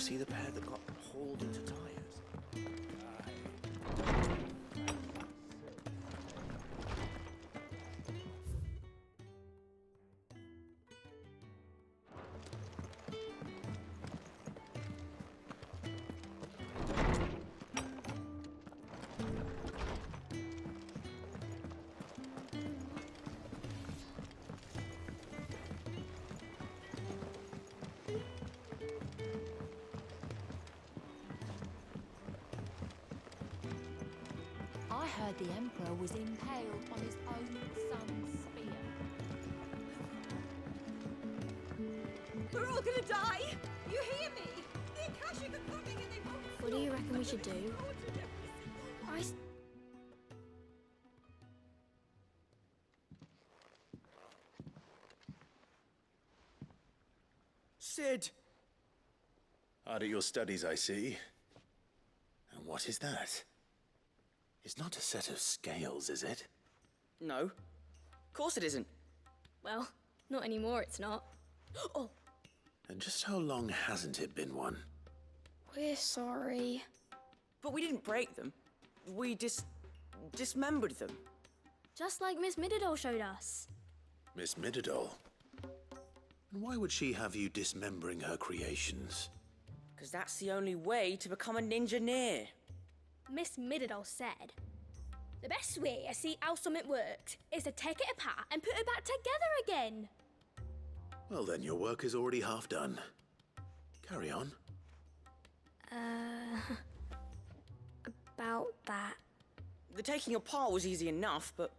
see the pair that got hauled into tires? I heard the Emperor was impaled on his own son's spear. We're all gonna die! You hear me? The Akashic are coming and they won't. What do you reckon we should do? Sid! Hard at your studies, I see. And what is that? It's not a set of scales, is it? No. Of course it isn't. Well, not anymore, it's not. Oh! And just how long hasn't it been one? We're sorry. But we didn't break them. We dismembered them. Just like Miss Mididol showed us. Miss Mididol? And why would she have you dismembering her creations? Because that's the only way to become a ninja-neer. Miss Mididol said, the best way to see how something works is to take it apart and put it back together again. Well then, your work is already half done. Carry on. About that. The taking apart was easy enough, but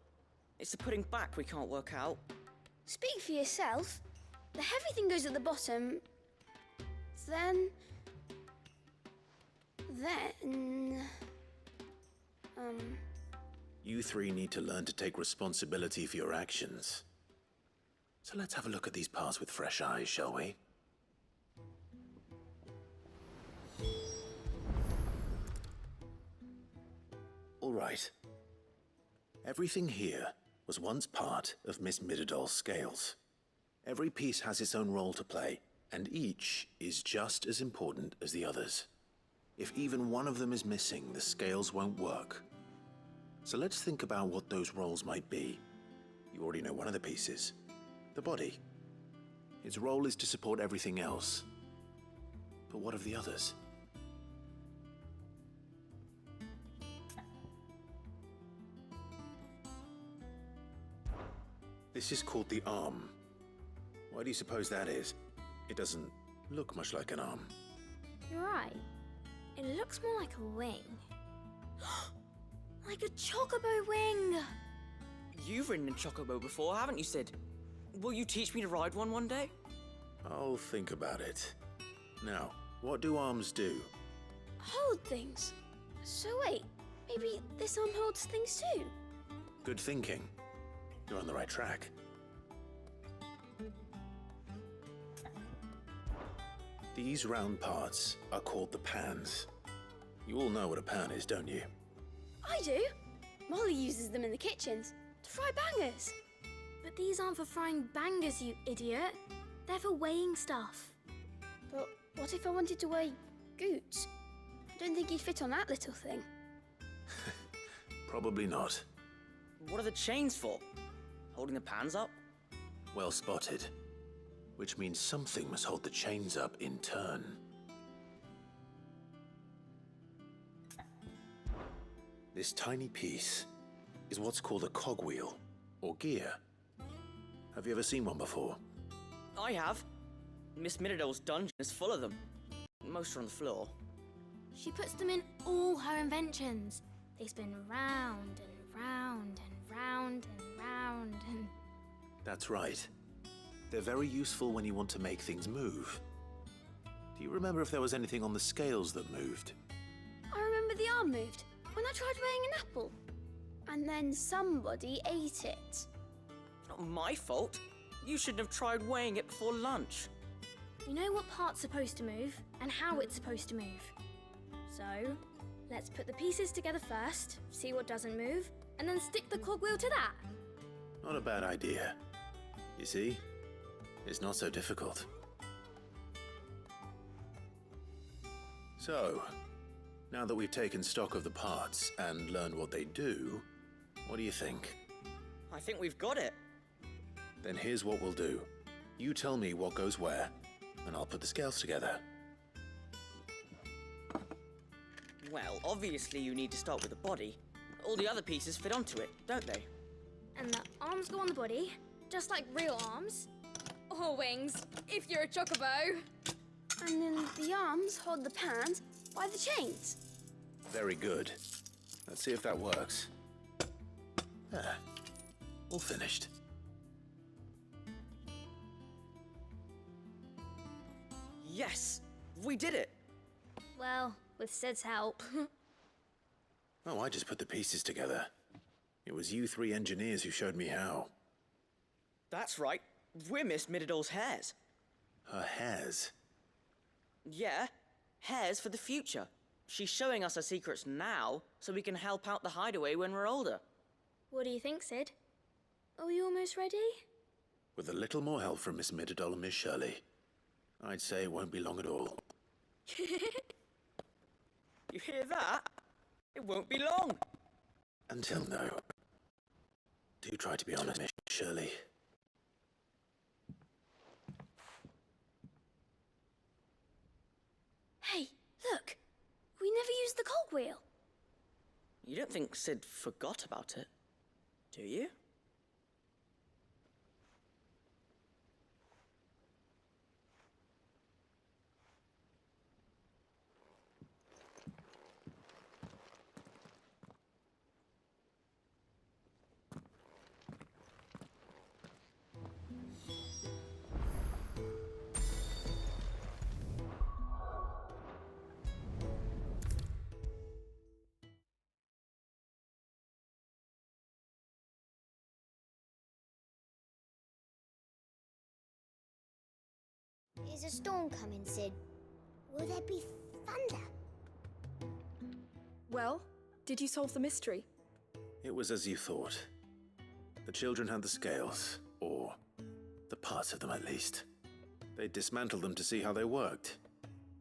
it's the putting back we can't work out. Speak for yourself. The heavy thing goes at the bottom. Then... You three need to learn to take responsibility for your actions. So let's have a look at these parts with fresh eyes, shall we? All right. Everything here was once part of Miss Mididol's scales. Every piece has its own role to play, and each is just as important as the others. If even one of them is missing, the scales won't work. So let's think about what those roles might be. You already know one of the pieces. The body. Its role is to support everything else. But what of the others? This is called the arm. Why do you suppose that is? It doesn't look much like an arm. You're right. It looks more like a wing. Like a chocobo wing! You've ridden a chocobo before, haven't you, Sid? Will you teach me to ride one day? I'll think about it. Now, what do arms do? Hold things. So wait, maybe this arm holds things too? Good thinking. You're on the right track. These round parts are called the pans. You all know what a pan is, don't you? I do. Molly uses them in the kitchens to fry bangers. But these aren't for frying bangers, you idiot. They're for weighing stuff. But what if I wanted to weigh Goots? I don't think he'd fit on that little thing. Probably not. What are the chains for? Holding the pans up? Well spotted. Which means something must hold the chains up in turn. This tiny piece is what's called a cogwheel, or gear. Have you ever seen one before? I have. Miss Mididol's dungeon is full of them. Most are on the floor. She puts them in all her inventions. They spin round and round and round and round and... That's right. They're very useful when you want to make things move. Do you remember if there was anything on the scales that moved? I remember the arm moved when I tried weighing an apple. And then somebody ate it. Not my fault. You shouldn't have tried weighing it before lunch. You know what part's supposed to move and how it's supposed to move. So, let's put the pieces together first, see what doesn't move, and then stick the cogwheel to that. Not a bad idea. You see? It's not so difficult. So, now that we've taken stock of the parts and learned what they do, what do you think? I think we've got it. Then here's what we'll do. You tell me what goes where, and I'll put the scales together. Well, obviously you need to start with the body. All the other pieces fit onto it, don't they? And the arms go on the body, just like real arms. Or wings, if you're a chocobo. And then the arms hold the pans by the chains. Very good. Let's see if that works. Ah, all finished. Yes! We did it! Well, with Sid's help. Oh, I just put the pieces together. It was you three engineers who showed me how. That's right. We're Miss Mididol's heirs. Her hairs. Yeah, heirs for the future. She's showing us her secrets now, so we can help out the hideaway when we're older. What do you think, Sid? Are we almost ready? With a little more help from Miss Mididol and Miss Shirley, I'd say it won't be long at all. You hear that? It won't be long. Until now. Do try to be honest, Miss Shirley. Hey, look! We never used the cogwheel. You don't think Sid forgot about it, do you? Is a storm coming, Sid? Will there be thunder? Well, did you solve the mystery? It was as you thought. The children had the scales, or the parts of them at least. They dismantled them to see how they worked.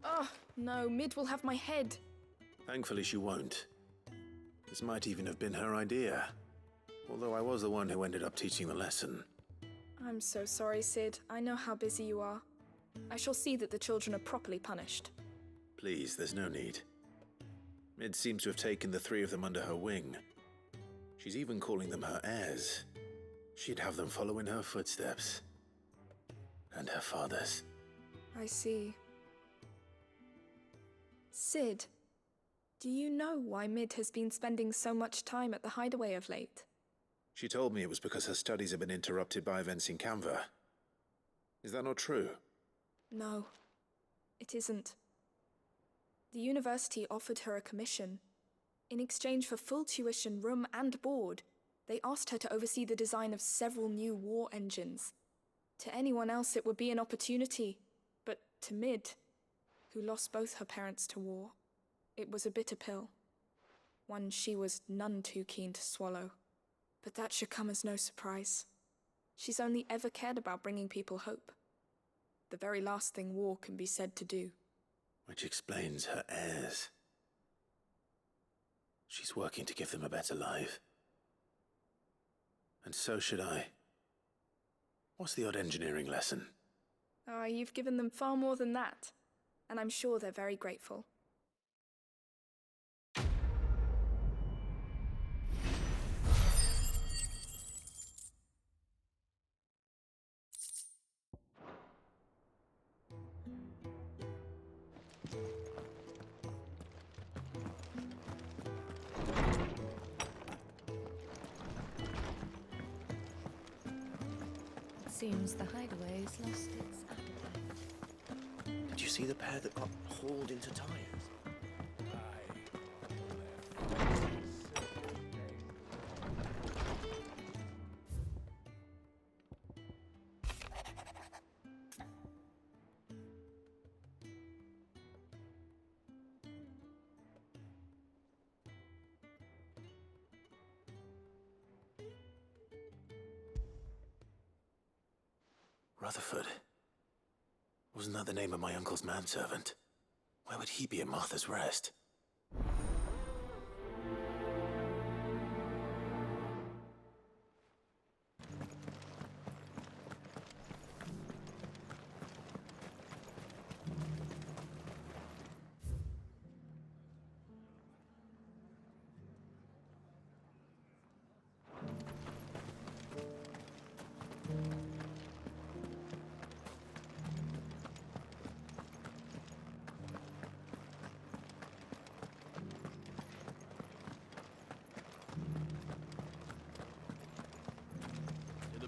Oh, no, Mid will have my head. Thankfully she won't. This might even have been her idea. Although I was the one who ended up teaching the lesson. I'm so sorry, Sid. I know how busy you are. I shall see that the children are properly punished. Please, there's no need. Mid seems to have taken the three of them under her wing. She's even calling them her heirs. She'd have them follow in her footsteps. And her father's. I see. Sid, do you know why Mid has been spending so much time at the hideaway of late? She told me it was because her studies have been interrupted by events in Canva. Is that not true? No, it isn't. The university offered her a commission. In exchange for full tuition, room and board, they asked her to oversee the design of several new war engines. To anyone else it would be an opportunity, but to Mid, who lost both her parents to war, it was a bitter pill. One she was none too keen to swallow. But that should come as no surprise. She's only ever cared about bringing people hope. The very last thing war can be said to do. Which explains her heirs. She's working to give them a better life. And so should I. What's the odd engineering lesson? Ah, you've given them far more than that. And I'm sure they're very grateful. Seems the hideaway's lost its appetite. Did you see the pair that got hauled into tires? Rutherford. Wasn't that the name of my uncle's manservant? Where would he be at Martha's Rest?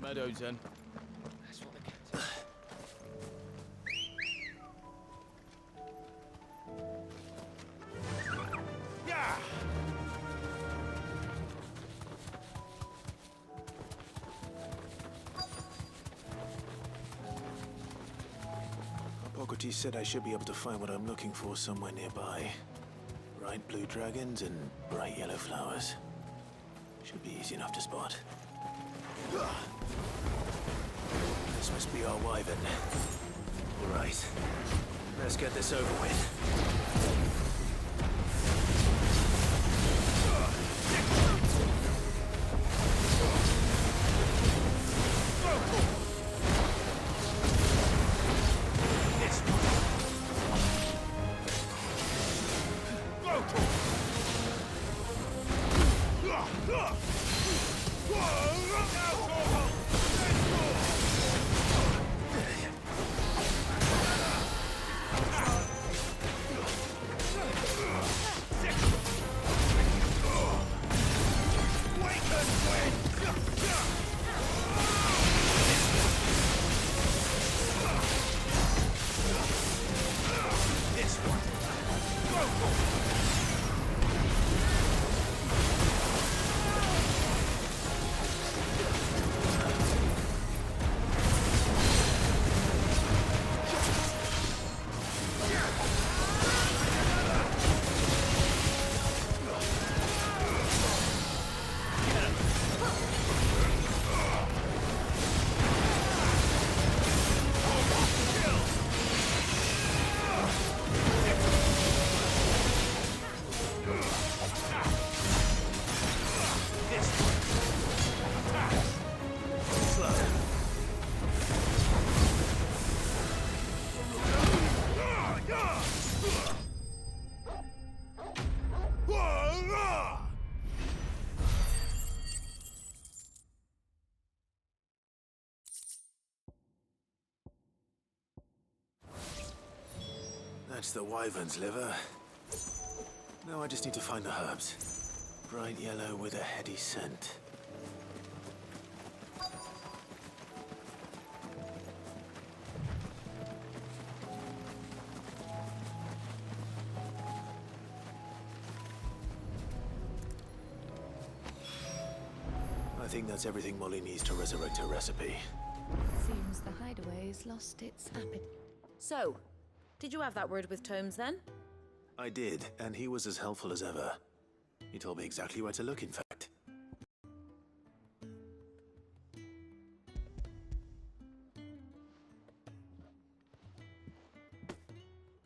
Meadows then. That's what the captain. Yeah! Hippocrates said I should be able to find what I'm looking for somewhere nearby. Bright blue dragons and bright yellow flowers. Should be easy enough to spot. This must be our wyvern. All right. Let's get this over with. That's the wyvern's liver. Now I just need to find the herbs. Bright yellow with a heady scent. I think that's everything Molly needs to resurrect her recipe. Seems the hideaway's lost its appetite. So, did you have that word with Tomes then? I did, and he was as helpful as ever. He told me exactly where to look, in fact.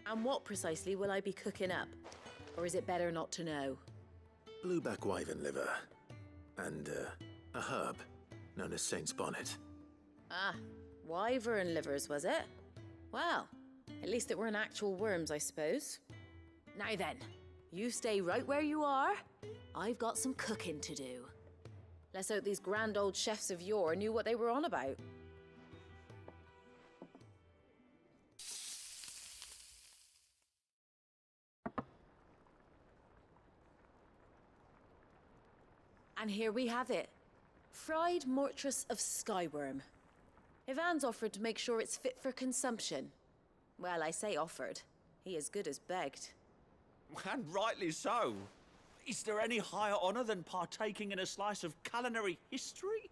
And what precisely will I be cooking up? Or is it better not to know? Blueback wyvern liver. And, a herb known as Saint's Bonnet. Ah, wyvern livers, was it? Well, at least it weren't actual worms, I suppose. Now then, you stay right where you are. I've got some cooking to do. Let's hope these grand old chefs of yore knew what they were on about. And here we have it. Fried mortress of skyworm. Ivan's offered to make sure it's fit for consumption. Well, I say offered. He as good as begged. And rightly so. Is there any higher honor than partaking in a slice of culinary history?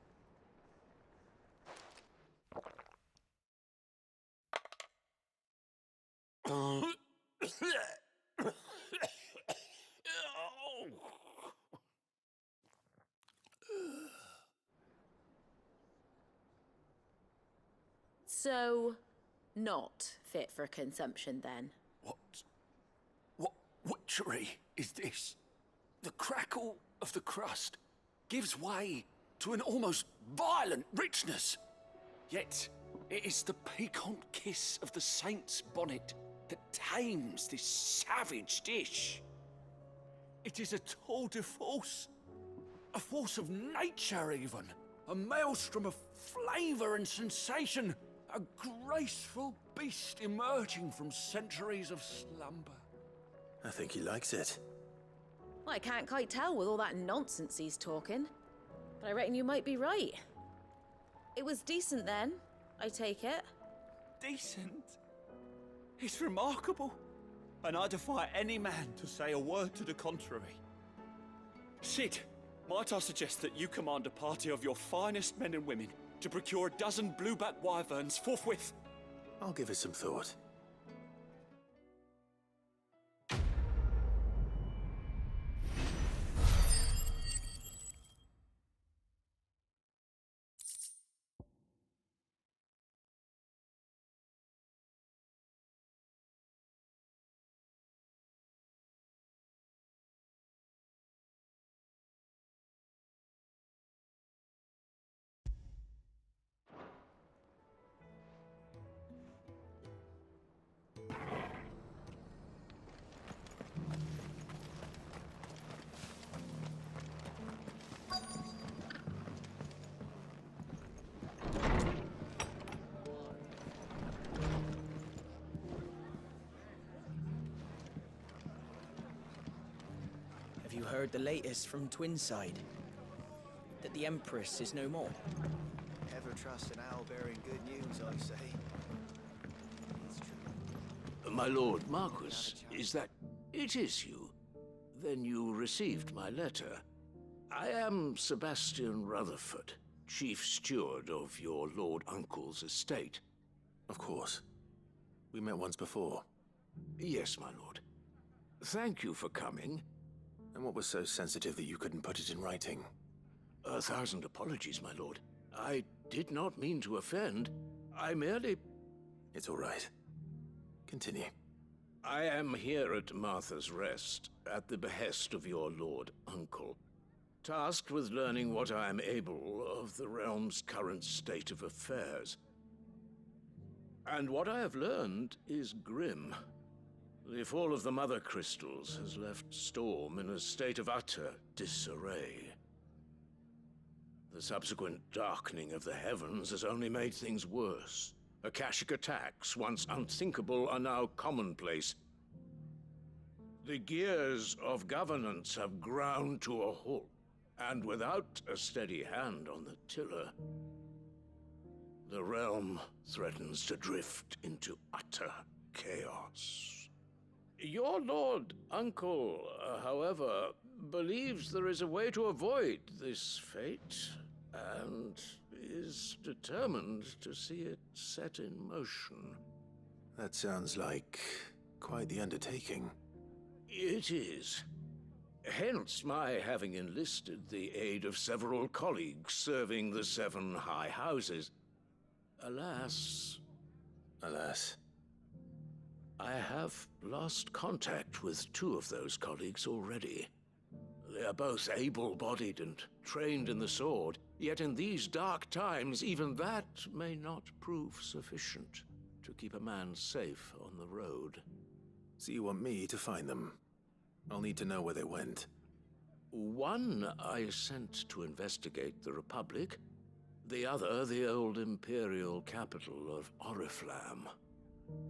So, not fit for consumption then? What witchery is this? The crackle of the crust gives way to an almost violent richness. Yet, it is the piquant kiss of the saint's bonnet that tames this savage dish. It is a tour de force, a force of nature even, a maelstrom of flavour and sensation, a graceful beast emerging from centuries of slumber. I think he likes it. Well, I can't quite tell with all that nonsense he's talking, but I reckon you might be right. It was decent then, I take it. Decent? It's remarkable. And I defy any man to say a word to the contrary. Sid, might I suggest that you command a party of your finest men and women to procure a dozen blueback wyverns forthwith? I'll give it some thought. Have you heard the latest from Twinside? That the Empress is no more? Ever trust an owl bearing good news, I say. It's true. My lord Marquis, is that... It is you. Then you received my letter. I am Sebastian Rutherford, Chief Steward of your Lord Uncle's estate. Of course. We met once before. Yes, my lord. Thank you for coming. And what was so sensitive that you couldn't put it in writing? 1,000 apologies, my lord. I did not mean to offend. I merely... It's all right. Continue. I am here at Martha's Rest, at the behest of your Lord Uncle, tasked with learning what I am able of the realm's current state of affairs. And what I have learned is grim. The fall of the Mother Crystals has left Storm in a state of utter disarray. The subsequent darkening of the heavens has only made things worse. Akashic attacks, once unthinkable, are now commonplace. The gears of governance have ground to a halt, and without a steady hand on the tiller, the realm threatens to drift into utter chaos. Your Lord Uncle, however, believes there is a way to avoid this fate, and is determined to see it set in motion. That sounds like quite the undertaking. It is. Hence my having enlisted the aid of several colleagues serving the 7 high houses. Alas... Alas. I have lost contact with 2 of those colleagues already. They are both able-bodied and trained in the sword, yet in these dark times, even that may not prove sufficient to keep a man safe on the road. So you want me to find them? I'll need to know where they went. One I sent to investigate the Republic, the other the old Imperial capital of Oriflamme.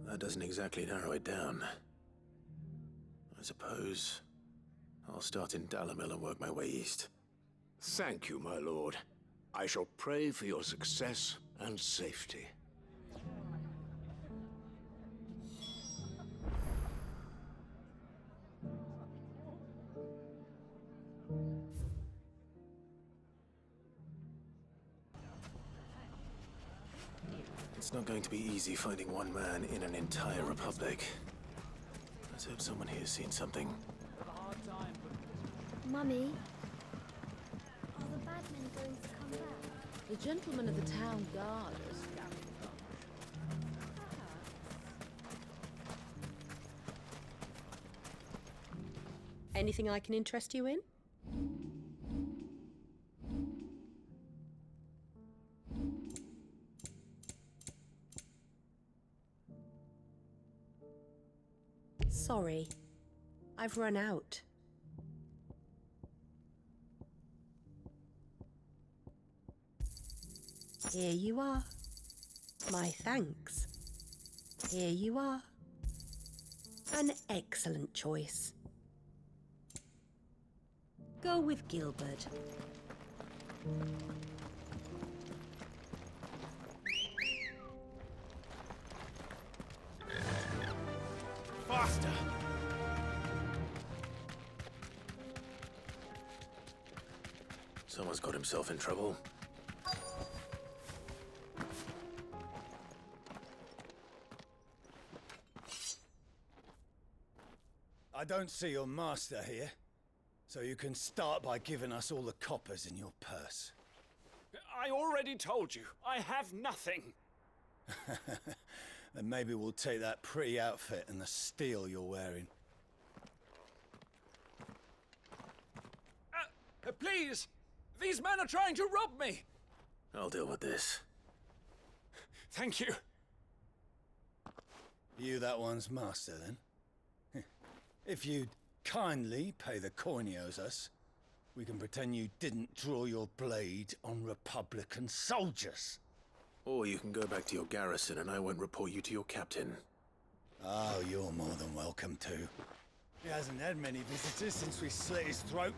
That doesn't exactly narrow it down. I suppose I'll start in Dalamil and work my way east. Thank you, my lord. I shall pray for your success and safety. It's not going to be easy finding one man in an entire republic. Let's hope someone here's seen something. Mummy, are the bad men going to come back? The gentlemen of the town guard are Anything I can interest you in? Sorry, I've run out. Here you are. My thanks. Here you are. An excellent choice. Go with Gilbert. Faster! Someone's got himself in trouble. I don't see your master here, so you can start by giving us all the coppers in your purse. I already told you, I have nothing. Then maybe we'll take that pretty outfit and the steel you're wearing. Please! These men are trying to rob me! I'll deal with this. Thank you. You that one's master, then? If you'd kindly pay the coin he owes us, we can pretend you didn't draw your blade on Republican soldiers. Or you can go back to your garrison and I won't report you to your captain. Oh, you're more than welcome to. He hasn't had many visitors since we slit his throat.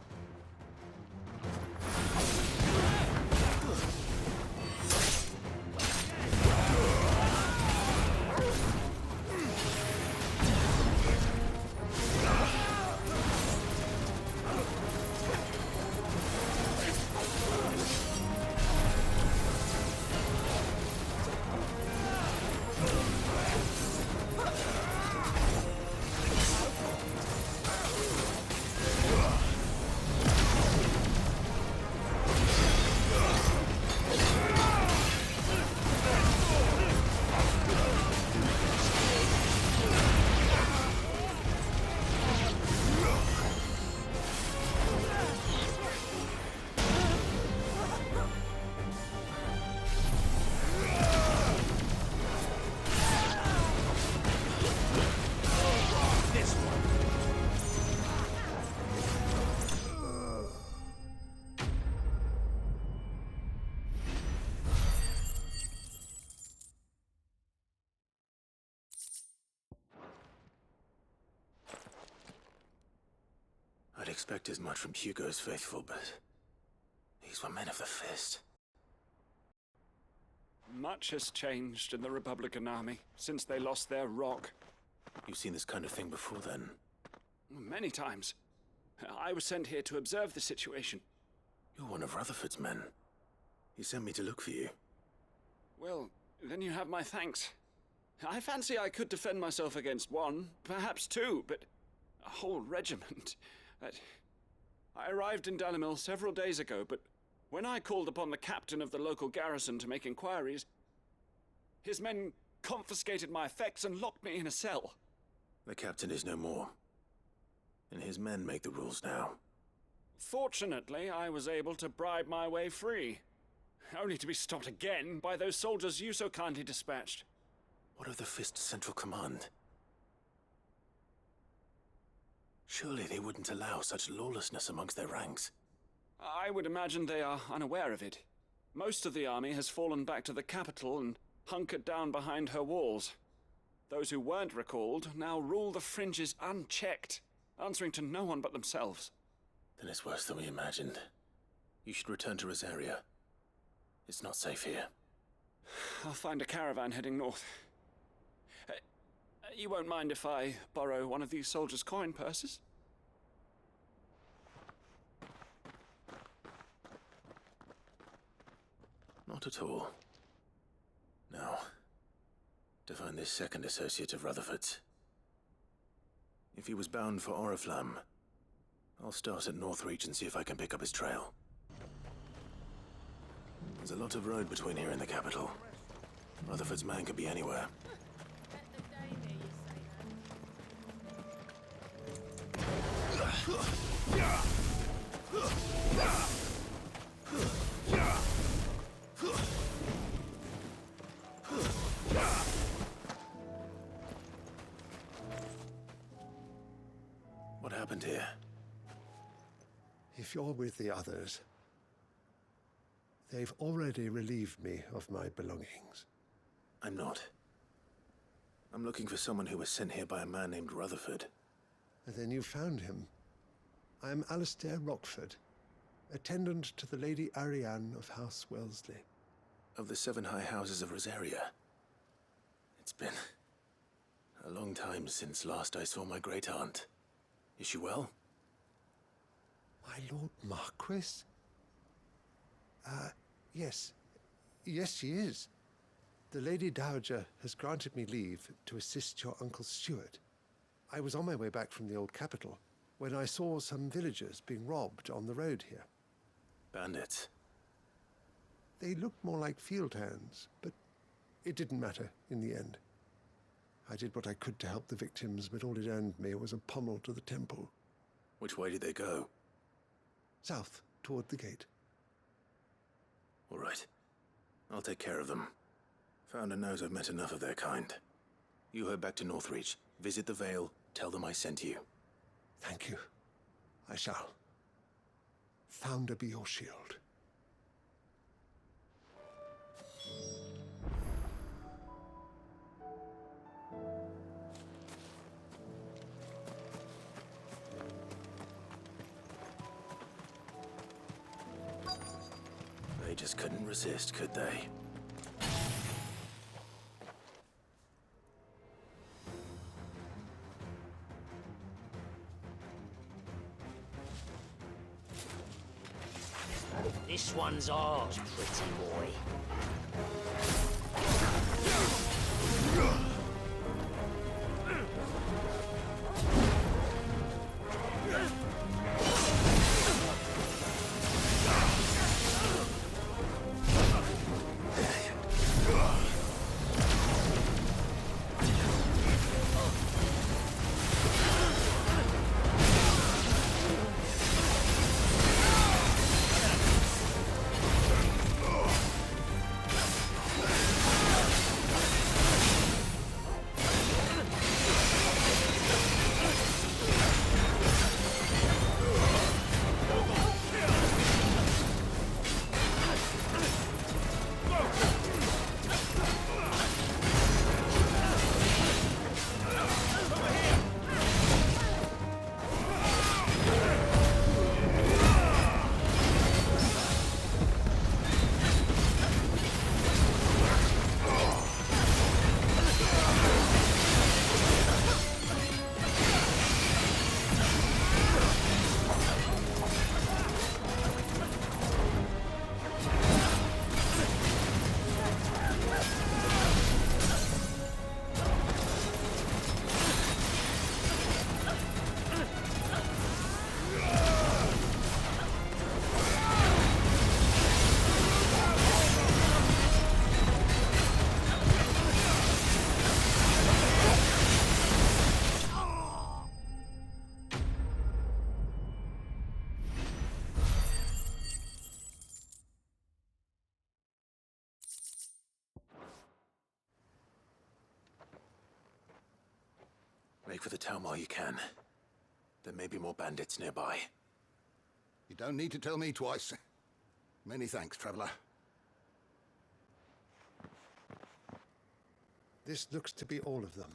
I'd expect as much from Hugo's faithful, but these were men of the fist. Much has changed in the Republican army since they lost their rock. You've seen this kind of thing before, then? Many times. I was sent here to observe the situation. You're one of Rutherford's men. He sent me to look for you. Well, then you have my thanks. I fancy I could defend myself against one, perhaps two, but a whole regiment. I arrived in Dalimil several days ago, but when I called upon the captain of the local garrison to make inquiries, his men confiscated my effects and locked me in a cell. The captain is no more, and his men make the rules now. Fortunately, I was able to bribe my way free, only to be stopped again by those soldiers you so kindly dispatched. What of the Fist's Central Command? Surely they wouldn't allow such lawlessness amongst their ranks. I would imagine they are unaware of it. Most of the army has fallen back to the capital and hunkered down behind her walls. Those who weren't recalled now rule the fringes unchecked, answering to no one but themselves. Then it's worse than we imagined. You should return to Rosaria. It's not safe here. I'll find a caravan heading north. You won't mind if I borrow one of these soldiers' coin purses? Not at all. Now, to find this second associate of Rutherford's. If he was bound for Oriflamme, I'll start at Northreach and see if I can pick up his trail. There's a lot of road between here and the capital. Rutherford's man could be anywhere. What happened here? If you're with the others, they've already relieved me of my belongings. I'm not. I'm looking for someone who was sent here by a man named Rutherford. And then you found him. I am Alistair Rockford, attendant to the Lady Ariane of House Wellesley. Of the 7 high houses of Rosaria. It's been a long time since last I saw my great-aunt. Is she well? My Lord Marquis? Yes. Yes, she is. The Lady Dowager has granted me leave to assist your Uncle Stuart. I was on my way back from the old capital when I saw some villagers being robbed on the road here. Bandits? They looked more like field hands, but it didn't matter in the end. I did what I could to help the victims, but all it earned me was a pommel to the temple. Which way did they go? South, toward the gate. All right. I'll take care of them. Founder knows I've met enough of their kind. You head back to Northreach, visit the Vale, tell them I sent you. Thank you. I shall. Founder be your shield. They just couldn't resist, could they? This one's ours, pretty boy. Make for the town while you can. There may be more bandits nearby. You don't need to tell me twice. Many thanks, traveler. This looks to be all of them.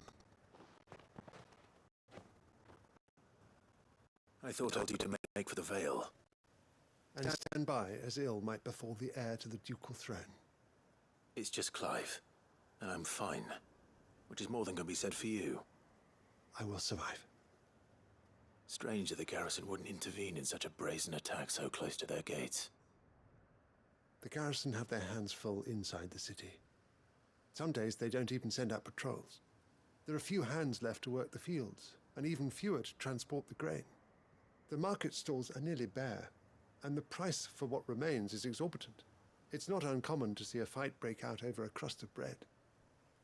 I thought I'd you to make for the Vale. And stand by as ill might befall the heir to the ducal throne. It's just Clive, and I'm fine. Which is more than can be said for you. I will survive. Strange that the garrison wouldn't intervene in such a brazen attack so close to their gates. The garrison have their hands full inside the city. Some days they don't even send out patrols. There are few hands left to work the fields, and even fewer to transport the grain. The market stalls are nearly bare, and the price for what remains is exorbitant. It's not uncommon to see a fight break out over a crust of bread.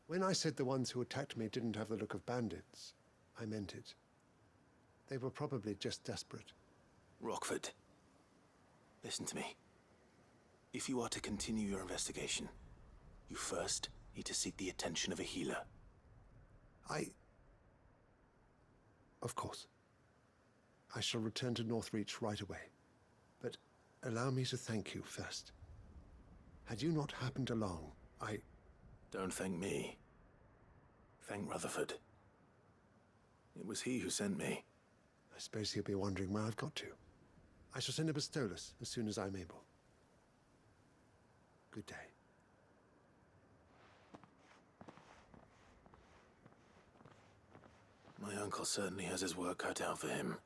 When I said the ones who attacked me didn't have the look of bandits, I meant it. They were probably just desperate. Rockford, listen to me. If you are to continue your investigation, you first need to seek the attention of a healer. Of course. I shall return to Northreach right away. But allow me to thank you first. Had you not happened along, Don't thank me. Thank Rutherford. It was he who sent me. I suppose he'll be wondering where I've got to. I shall send a Bastolus as soon as I'm able. Good day. My uncle certainly has his work cut out for him.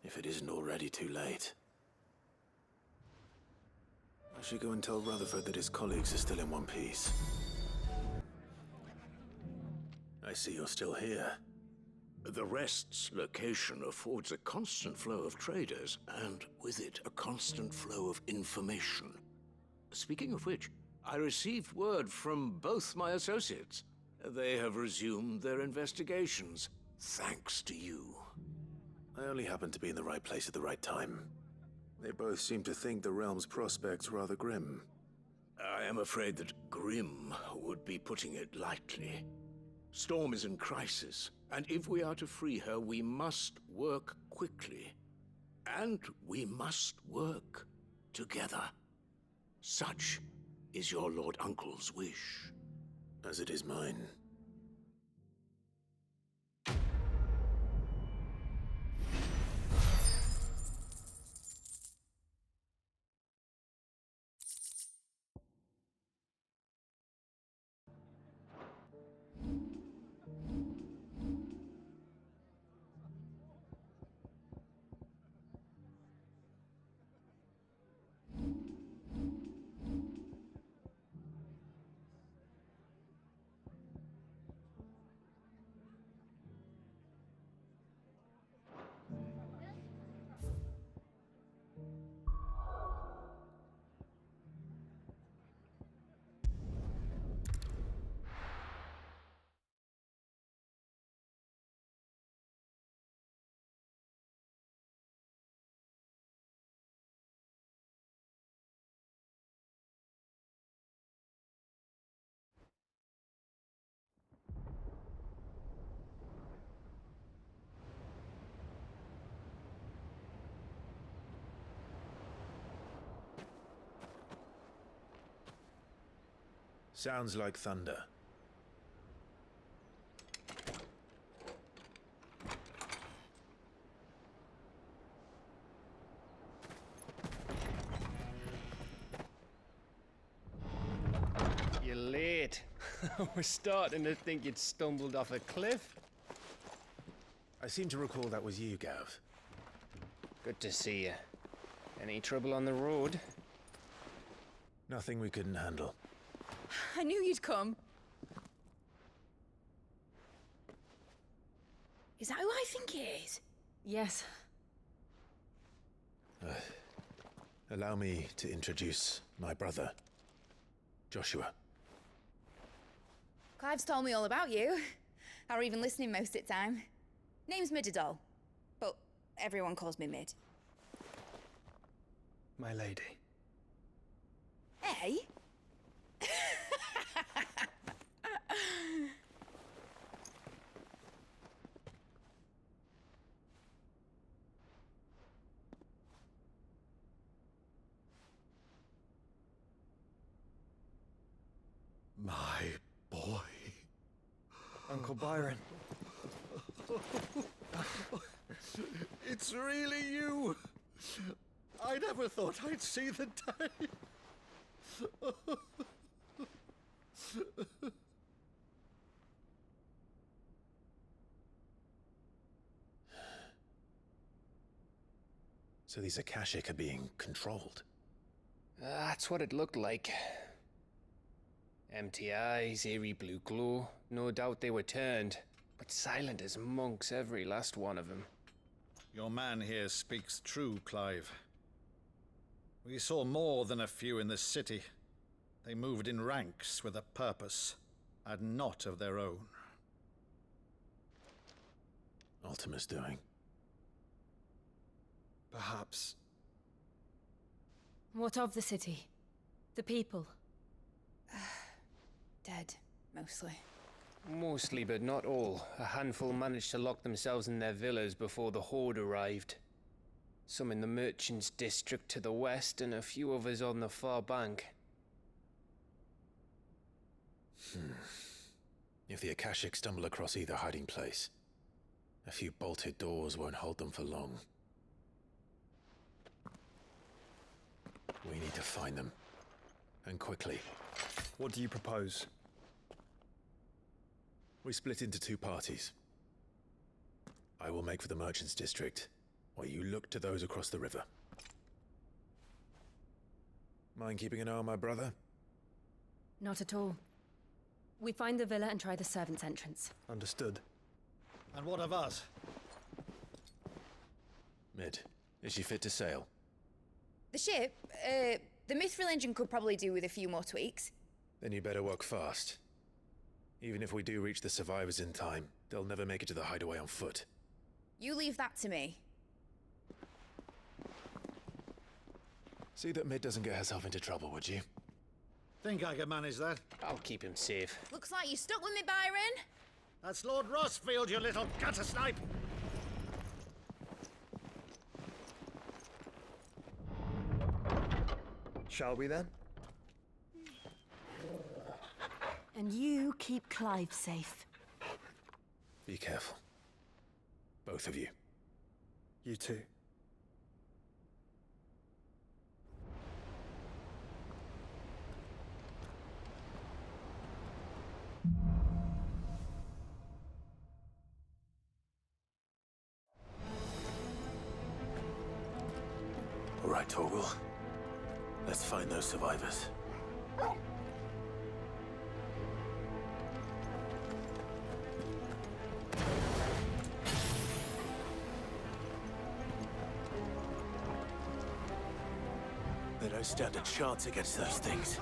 If it isn't already too late. I should go and tell Rutherford that his colleagues are still in one piece. I see you're still here. The Rest's location affords a constant flow of traders, and with it, a constant flow of information. Speaking of which, I received word from both my associates. They have resumed their investigations, thanks to you. I only happened to be in the right place at the right time. They both seem to think the realm's prospects rather grim. I am afraid that grim would be putting it lightly. Storm is in crisis, and if we are to free her, we must work quickly. And we must work together. Such is your Lord Uncle's wish. As it is mine. Sounds like thunder. You're late. We're starting to think you'd stumbled off a cliff. I seem to recall that was you, Gav. Good to see you. Any trouble on the road? Nothing we couldn't handle. I knew you'd come. Is that who I think it is? Yes. Allow me to introduce my brother, Joshua. Clive's told me all about you. Or even listening most of the time. Name's Mididol, but everyone calls me Mid. My lady. Hey? My boy. Uncle Byron. It's really you. I never thought I'd see the day. So these Akashic are being controlled. That's what it looked like. Empty eyes, eerie blue glow. No doubt they were turned, but silent as monks, every last one of them. Your man here speaks true, Clive. We saw more than a few in the city. They moved in ranks with a purpose, and not of their own. Ultima's doing. Perhaps. What of the city? The people? Dead, mostly. Mostly, but not all. A handful managed to lock themselves in their villas before the Horde arrived. Some in the merchants' district to the west, and a few others on the far bank. If the Akashic stumble across either hiding place, a few bolted doors won't hold them for long. We need to find them. And quickly. What do you propose? We split into two parties. I will make for the merchants' district, while you look to those across the river. Mind keeping an eye on my brother? Not at all. We find the villa and try the servants' entrance. Understood. And what of us? Mid, is she fit to sail? The ship, the mithril engine could probably do with a few more tweaks. Then you better work fast. Even if we do reach the survivors in time, they'll never make it to the hideaway on foot. You leave that to me. See that Mid doesn't get herself into trouble, would you? Think I can manage that? I'll keep him safe. Looks like you stuck with me, Byron. That's Lord Rossfield, you little gutter snipe! Shall we then? And you keep Clive safe. Be careful. Both of you. You too. All right, Torgal. Let's find those survivors. They don't stand a chance against those things.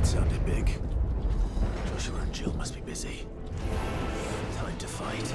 sounded big. Joshua and Jill must be busy. Time to fight.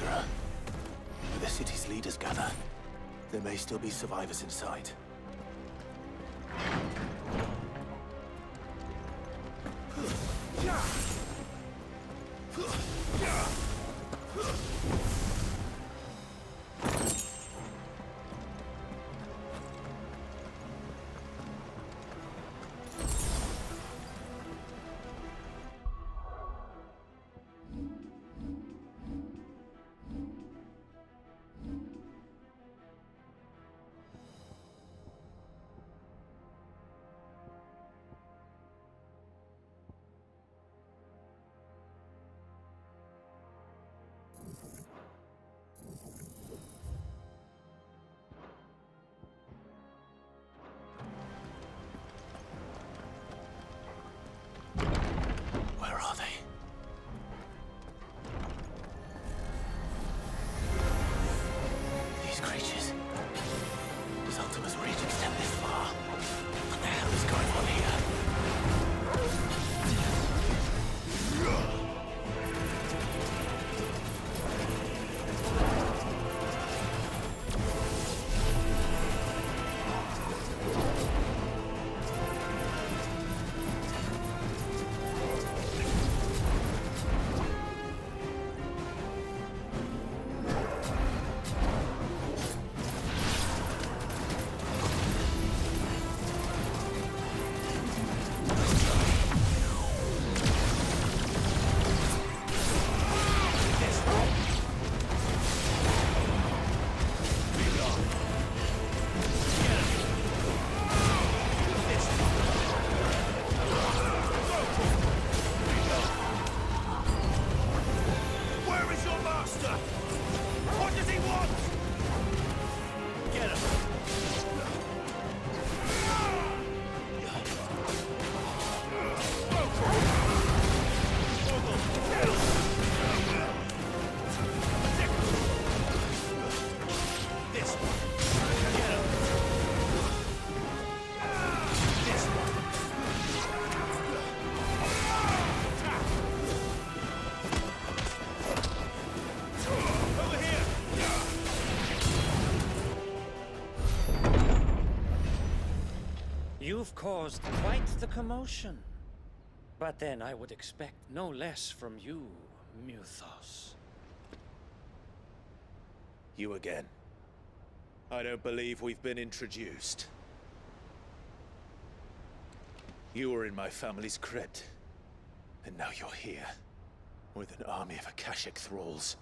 Where the city's leaders gather. There may still be survivors inside. You've caused quite the commotion. But then I would expect no less from you, Muthos. You again. I don't believe we've been introduced. You were in my family's crypt, and now you're here, with an army of Akashic thralls.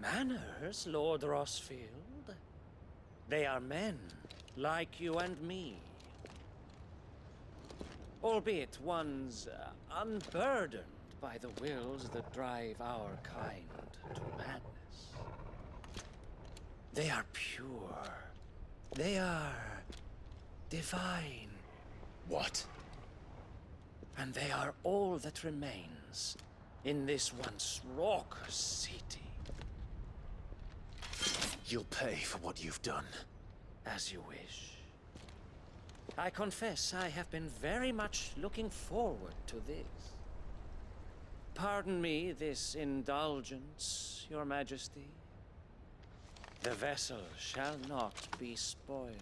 Manners, Lord Rossfield? They are men, like you and me. Albeit ones unburdened by the wills that drive our kind to madness. They are pure. They are divine. What? And they are all that remains in this once raucous city. You'll pay for what you've done. As you wish. I confess I have been very much looking forward to this. Pardon me this indulgence, Your Majesty. The vessel shall not be spoiled.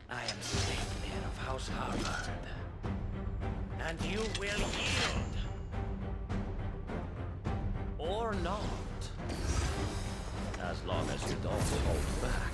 I am Saintmere of House Harvard, and you will yield. Or not. As long as you don't hold back.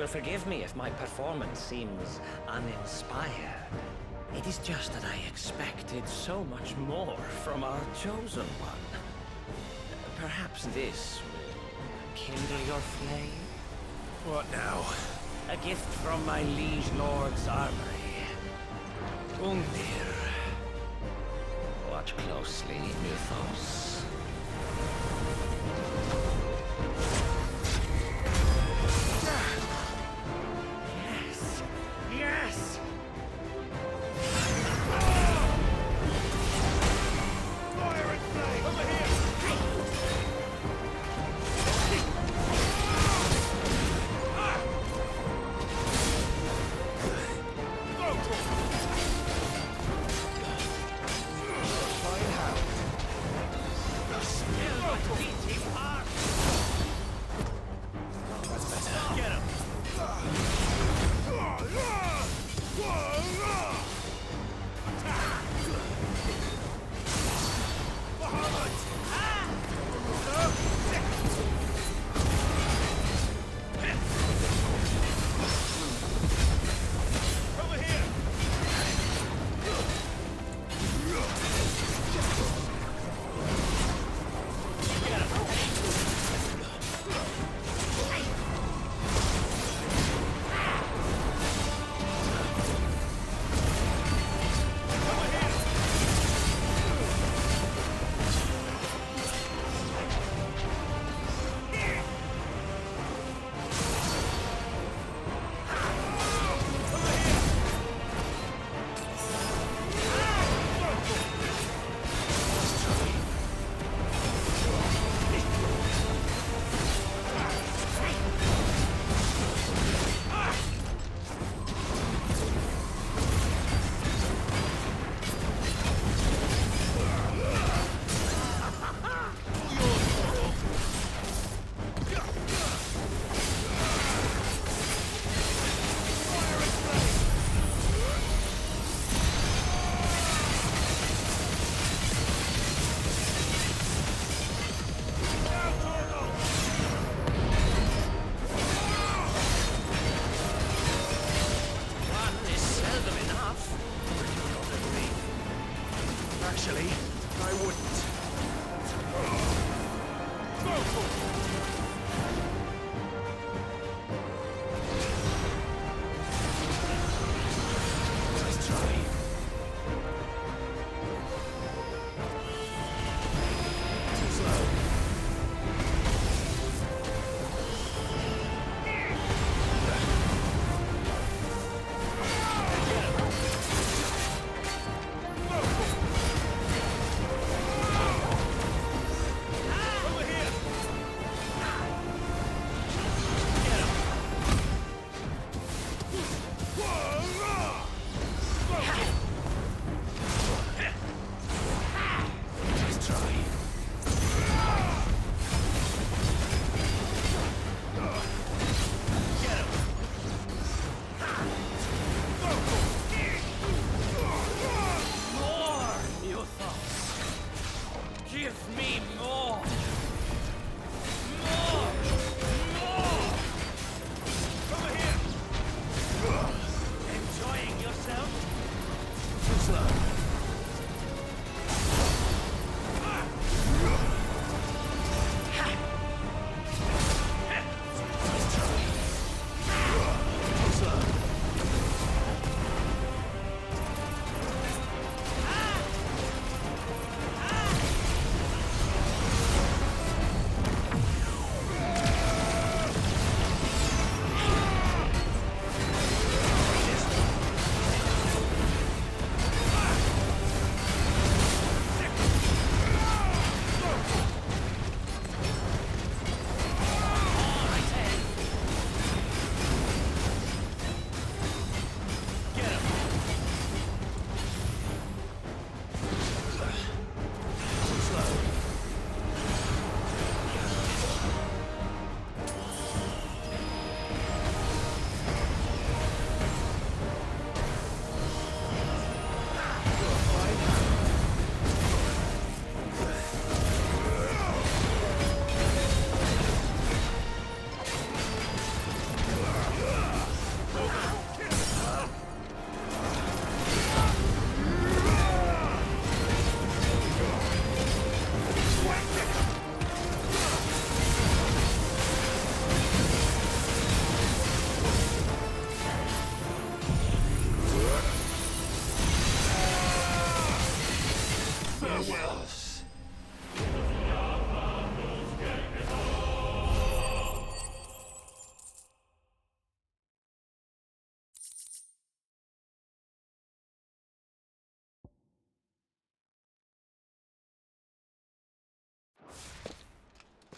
Forgive me if my performance seems uninspired. It is just that I expected so much more from our chosen one. Perhaps this will kindle your flame? What now? A gift from my liege lord's armory. Ungdir. Watch closely, Muthos. Yes! Fire and flame! Over here! Fine how?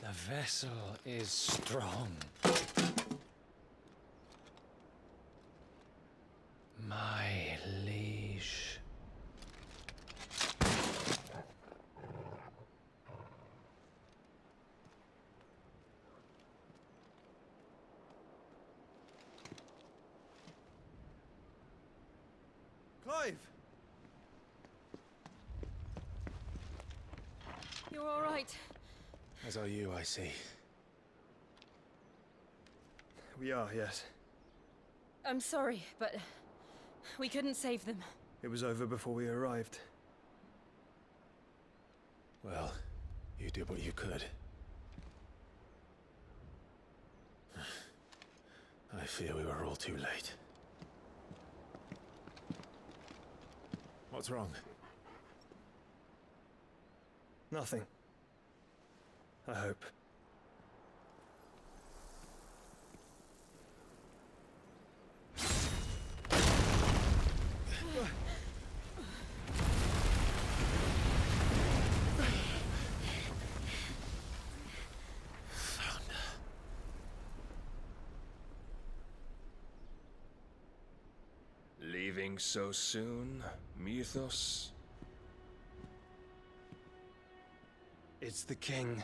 The vessel is strong. My liege. Clive! You're all right. As are you, I see. We are, yes. I'm sorry, but we couldn't save them. It was over before we arrived. Well, you did what you could. I fear we were all too late. What's wrong? Nothing. I hope. Leaving so soon, Mythos? It's the king.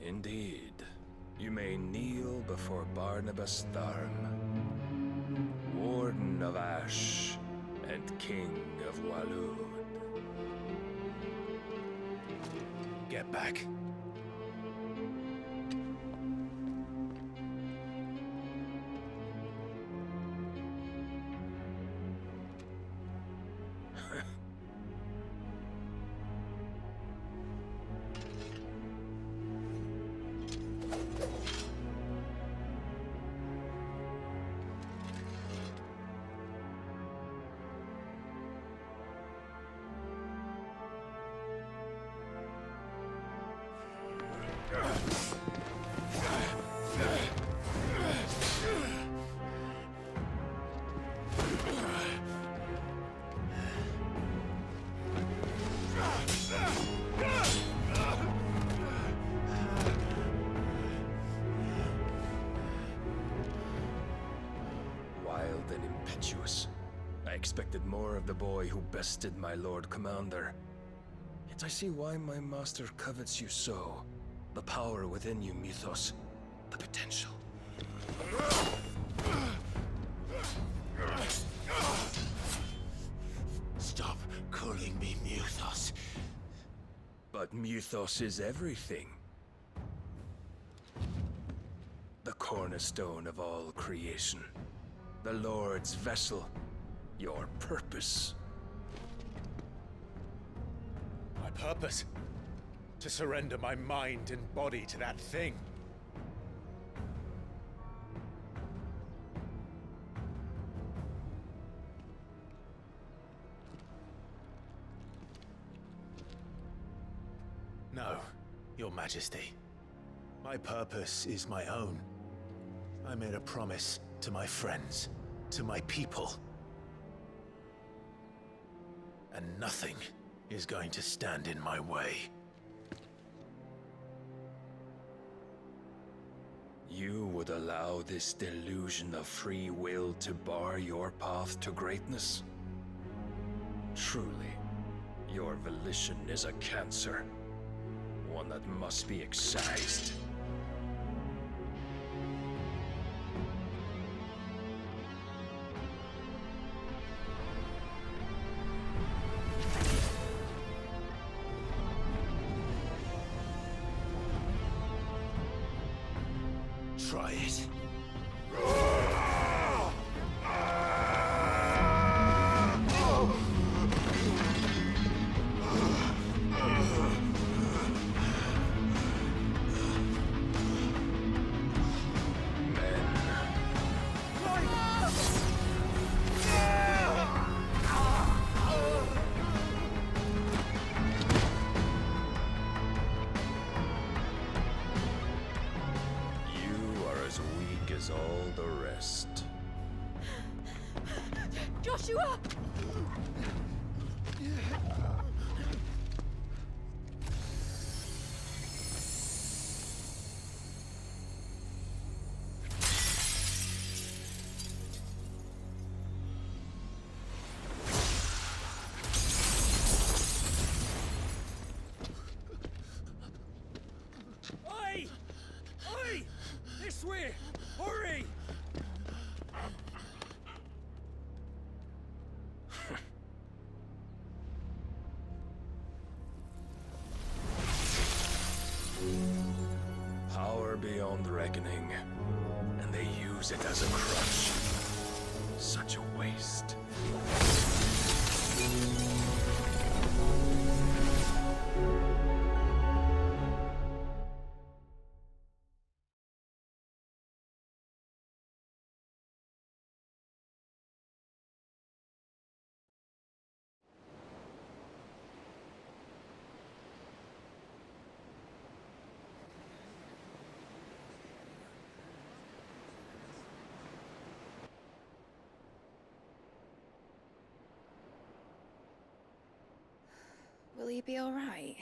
Indeed. You may kneel before Barnabas Tharm, Warden of Ash and King of Waloed. Get back. Wild and impetuous. I expected more of the boy who bested my Lord Commander. Yet I see why my master covets you so. The power within you, Mythos. The potential. Stop calling me Mythos. But Mythos is everything. The cornerstone of all creation. The Lord's vessel. Your purpose. My purpose? To surrender my mind and body to that thing. No, Your Majesty. My purpose is my own. I made a promise to my friends, to my people. And nothing is going to stand in my way. You would allow this delusion of free will to bar your path to greatness? Truly, your volition is a cancer. One that must be excised. Try it. As all the rest. Joshua! Oi! Oi! This way! Hurry! beyond reckoning, and they use it as a crutch. Such a waste. Will you be all right?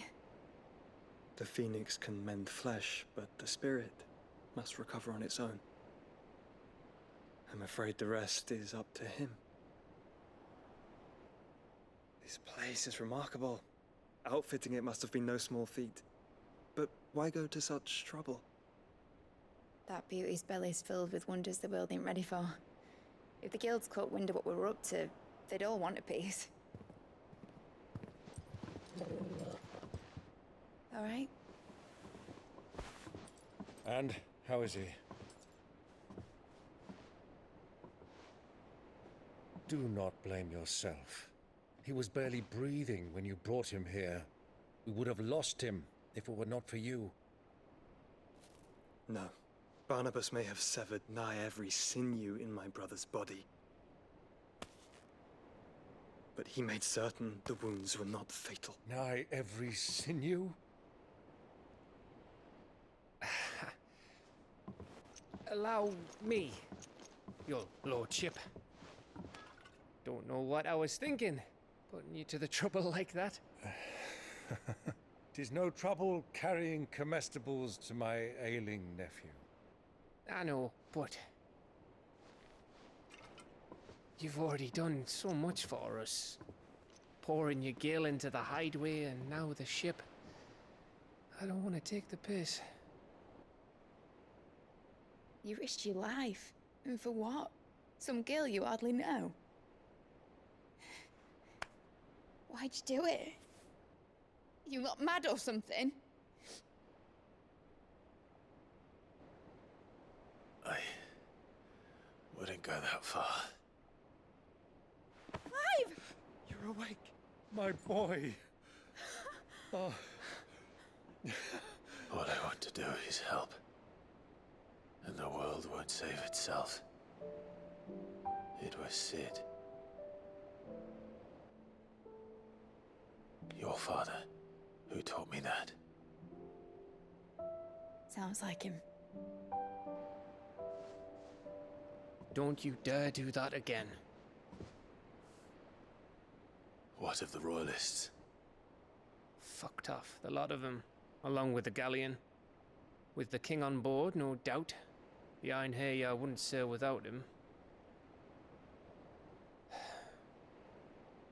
The phoenix can mend flesh, but the spirit must recover on its own. I'm afraid the rest is up to him. This place is remarkable. Outfitting it must have been no small feat. But why go to such trouble? That beauty's belly's filled with wonders the world ain't ready for. If the guilds caught wind of what we were up to, they'd all want a piece. All right? And how is he? Do not blame yourself. He was barely breathing when you brought him here. We would have lost him if it were not for you. No. Barnabas may have severed nigh every sinew in my brother's body. But he made certain the wounds were not fatal. Nigh every sinew? Allow me, your lordship. Don't know what I was thinking, putting you to the trouble like that. 'Tis no trouble carrying comestibles to my ailing nephew. I know, but you've already done so much for us. Pouring your gale into the hideaway and now the ship. I don't want to take the piss. You risked your life. And for what? Some girl you hardly know. Why'd you do it? You not mad or something? I wouldn't go that far. Clive! You're awake, my boy. Oh. All I want to do is help. And the world won't save itself. It was Sid. Your father, who taught me that. Sounds like him. Don't you dare do that again. What of the royalists? Fucked off, the lot of them, along with the galleon. With the king on board, no doubt. Behind here, I wouldn't sail without him.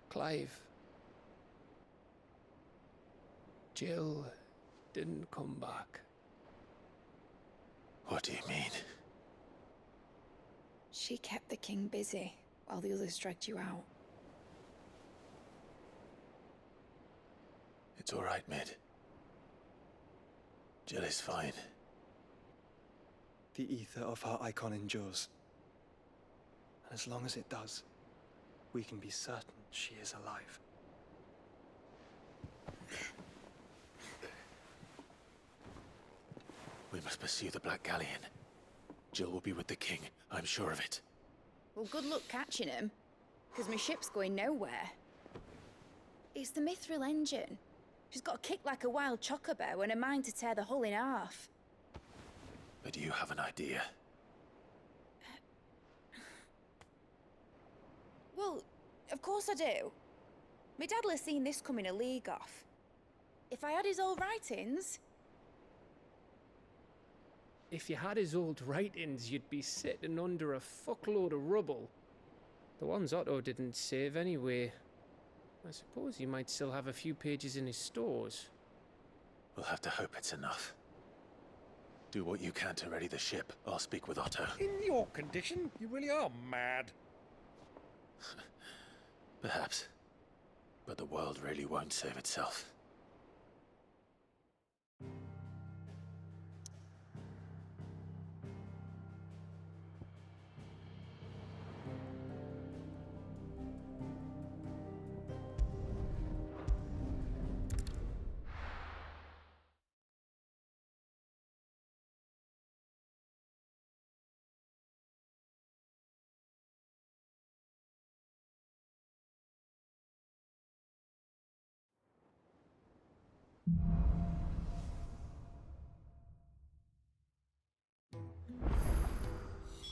Clive. Jill didn't come back. What do you mean? She kept the king busy while the others dragged you out. It's all right, Mid. Jill is fine. The ether of her icon endures. And as long as it does, we can be certain she is alive. We must pursue the Black Galleon. Jill will be with the king, I'm sure of it. Well, good luck catching him, because my ship's going nowhere. It's the Mithril engine. She's got a kick like a wild chocobo and a mind to tear the hull in half. But you have an idea. Well, of course I do. My dad'll have seen this coming a league off. If I had his old writings... If you had his old writings, you'd be sitting under a fuckload of rubble. The ones Otto didn't save anyway. I suppose he might still have a few pages in his stores. We'll have to hope it's enough. Do what you can to ready the ship. I'll speak with Otto. In your condition, you really are mad. Perhaps. But the world really won't save itself.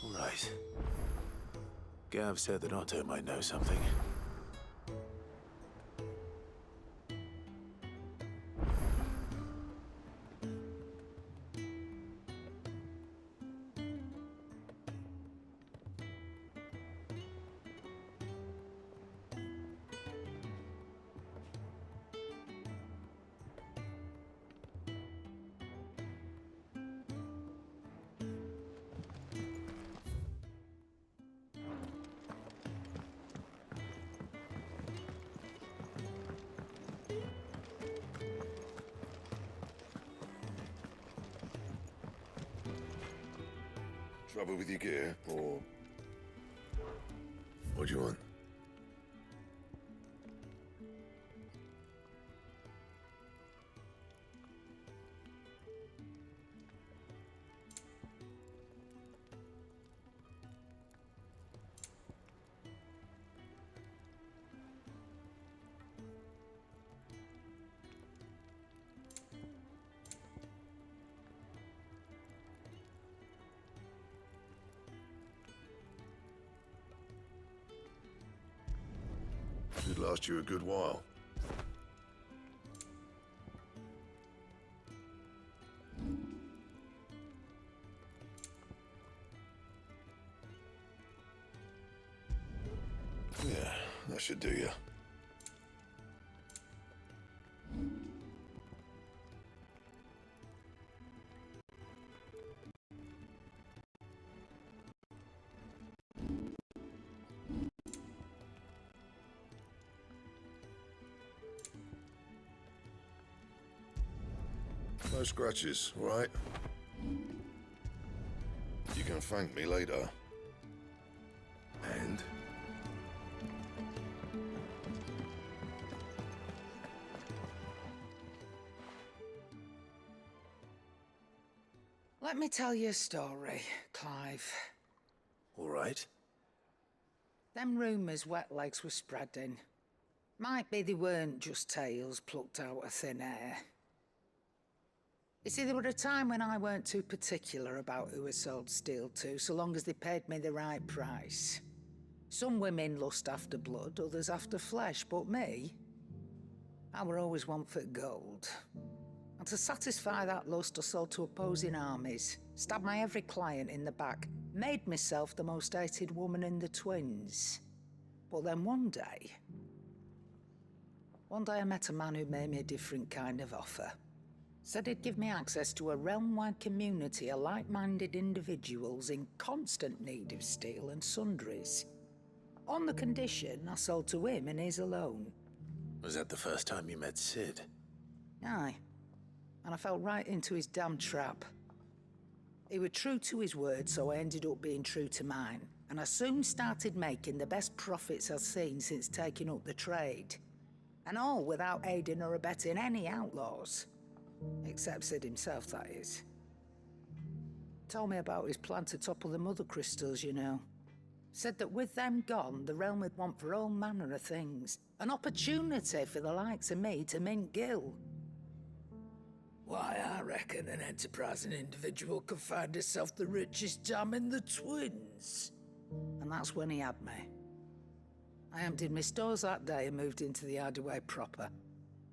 All right. Gav said that Otto might know something. Trouble with your gear, or what do you want? Should last you a good while. Yeah, that should do you. No scratches, all right? You can thank me later. And? Let me tell you a story, Clive. All right. Them rumours Wetlegs were spreading. Might be they weren't just tales plucked out of thin air. You see, there were a time when I weren't too particular about who I sold steel to, so long as they paid me the right price. Some women lust after blood, others after flesh, but me, I were always one for gold. And to satisfy that lust, I sold to opposing armies, stabbed my every client in the back, made myself the most hated woman in the twins. But then one day I met a man who made me a different kind of offer. Said he'd give me access to a realm-wide community of like-minded individuals in constant need of steel and sundries. On the condition I sold to him and his alone. Was that the first time you met Sid? Aye. And I fell right into his damn trap. He was true to his word, so I ended up being true to mine. And I soon started making the best profits I've seen since taking up the trade. And all without aiding or abetting any outlaws. Except Sid himself, that is. Told me about his plan to topple the mother crystals, you know. Said that with them gone, the realm would want for all manner of things. An opportunity for the likes of me to mint gil. Why, I reckon an enterprising individual could find himself the richest dam in the twins. And that's when he had me. I emptied my stores that day and moved into the Hideaway proper.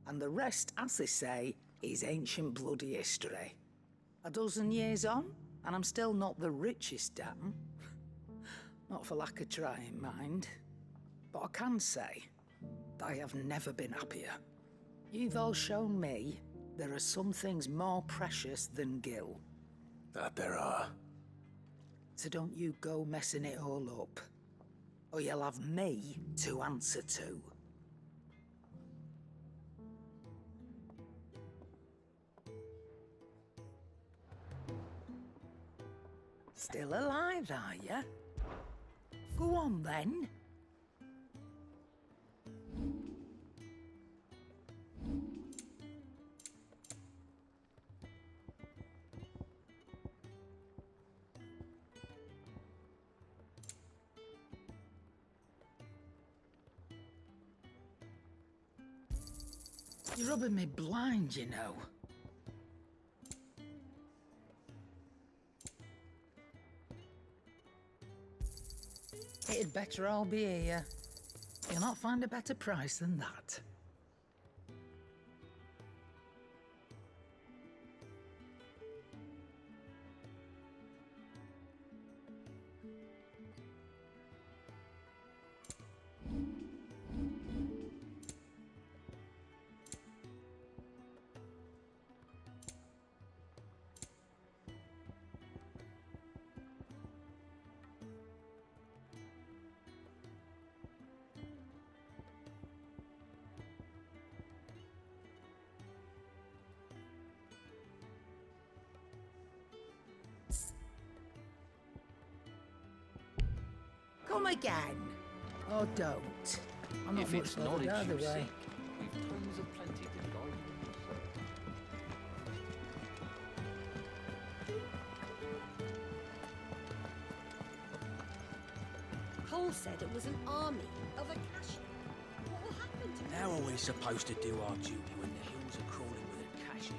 And the rest, as they say, is ancient bloody history. A dozen years on, and I'm still not the richest dam. Not for lack of trying, mind. But I can say that I have never been happier. You've all shown me there are some things more precious than gil. That there are. So don't you go messing it all up, or you'll have me to answer to. Still alive, are ya? Go on, then. You're rubbing me blind, you know. It'd better all be here. You'll not find a better price than that. Come again. Or don't. I'm not If much it's bothered knowledge either you way. seek, we've tons of plenty to guide you. Cole said it was an army of Akasha. What will happen to How are we supposed to do our duty when the hills are crawling with Akashic?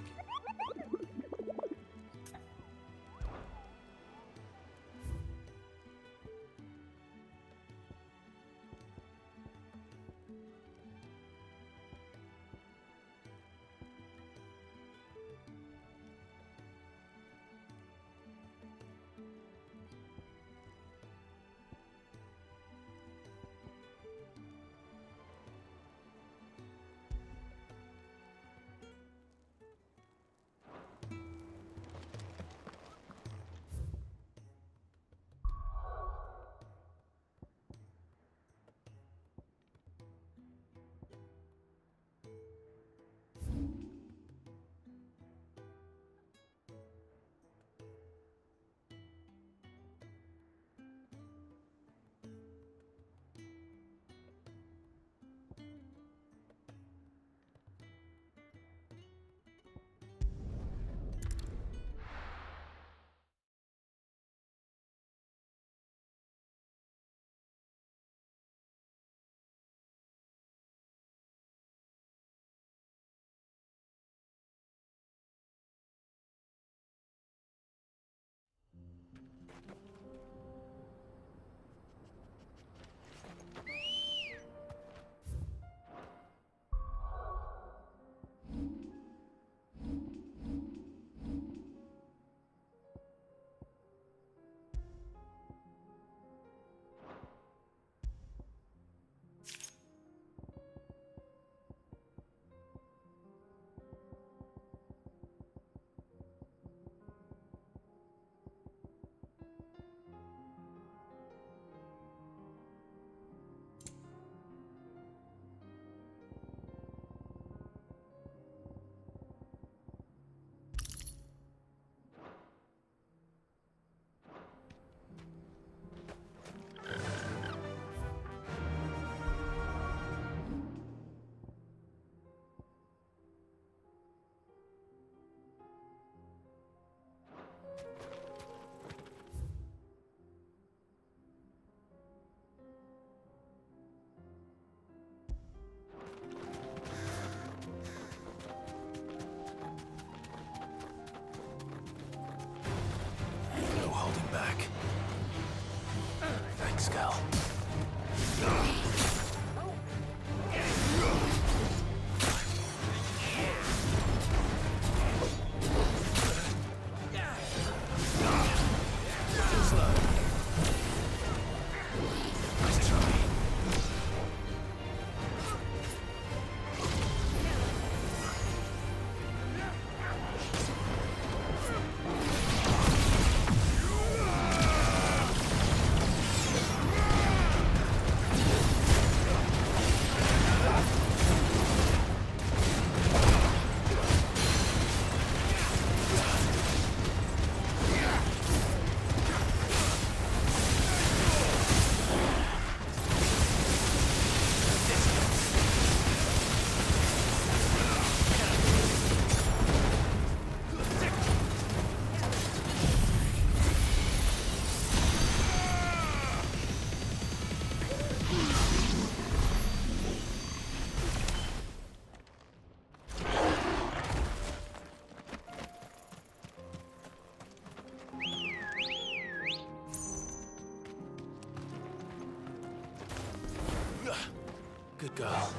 Good girl.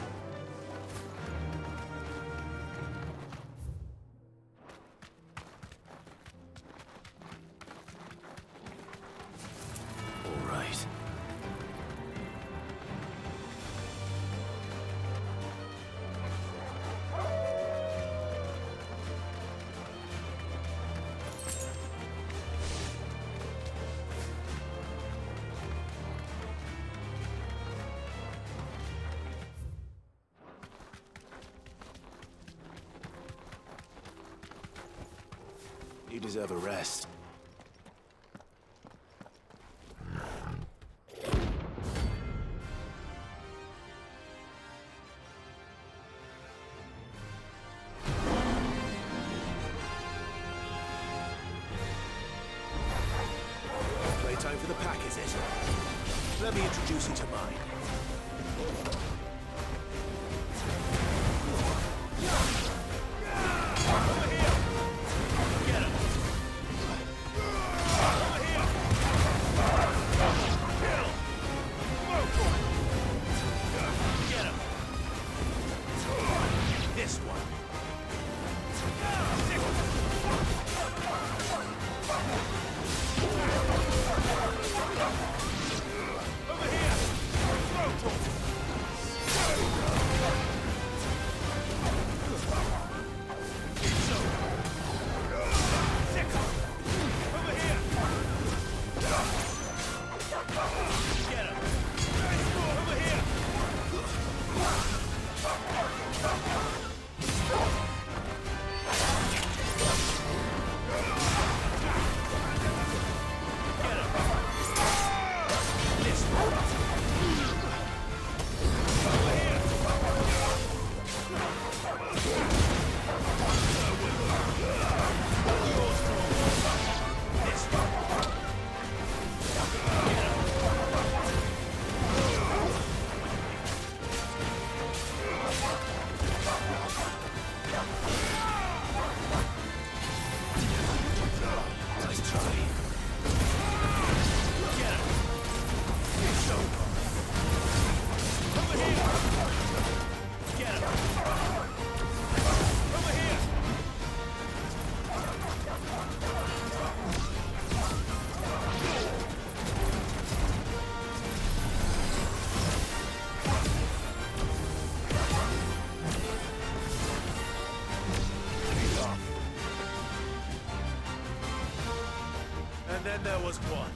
All right. You deserve a rest. Playtime for the pack, is it? Let me introduce you to mine. Then there was one.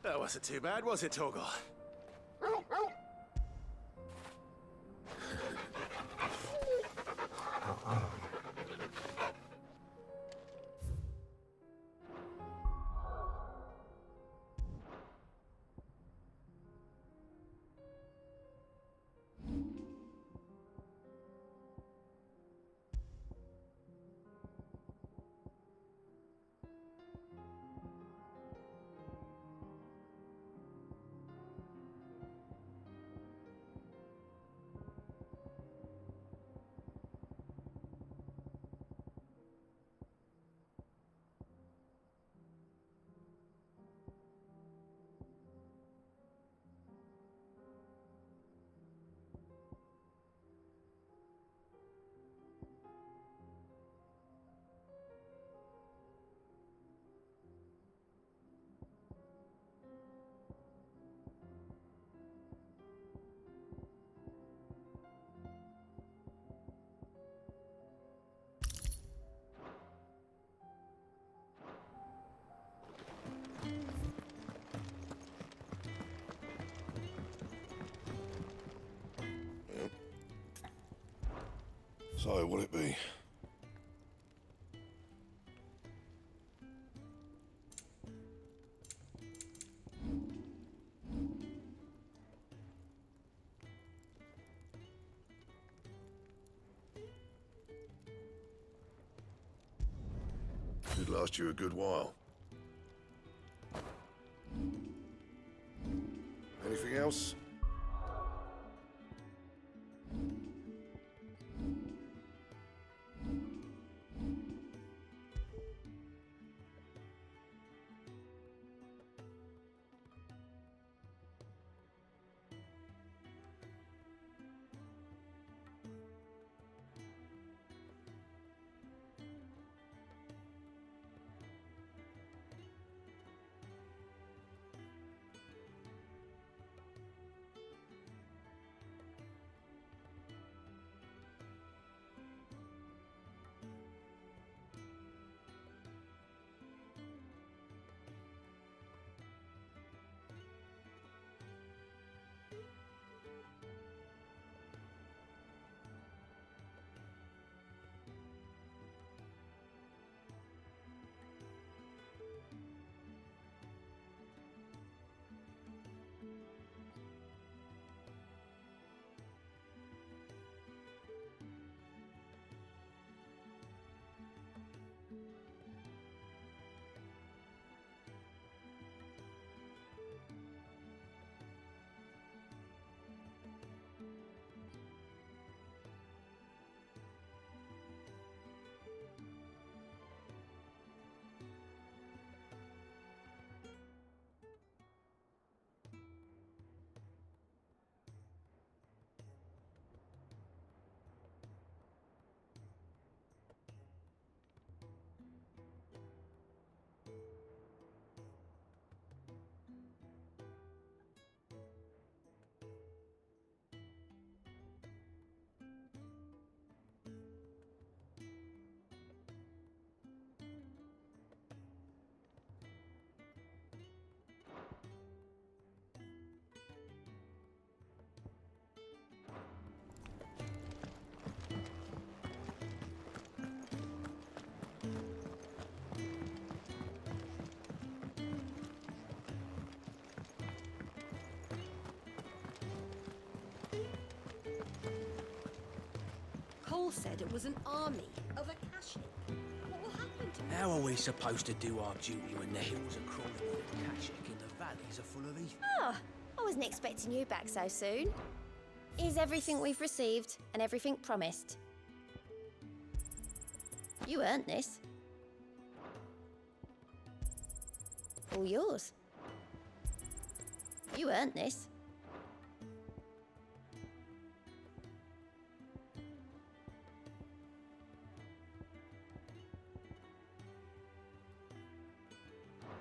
That wasn't too bad, was it, Torgal? So, what'll it be? Should last you a good while. Anything else? Cole said it was an army of Akashic. What will happen to me? How are we supposed to do our duty when the hills are crawling with Akashic and the valleys are full of heath? Oh, I wasn't expecting you back so soon. Here's everything we've received and everything promised. You earned this. All yours. You earned this.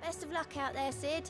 Best of luck out there, Sid.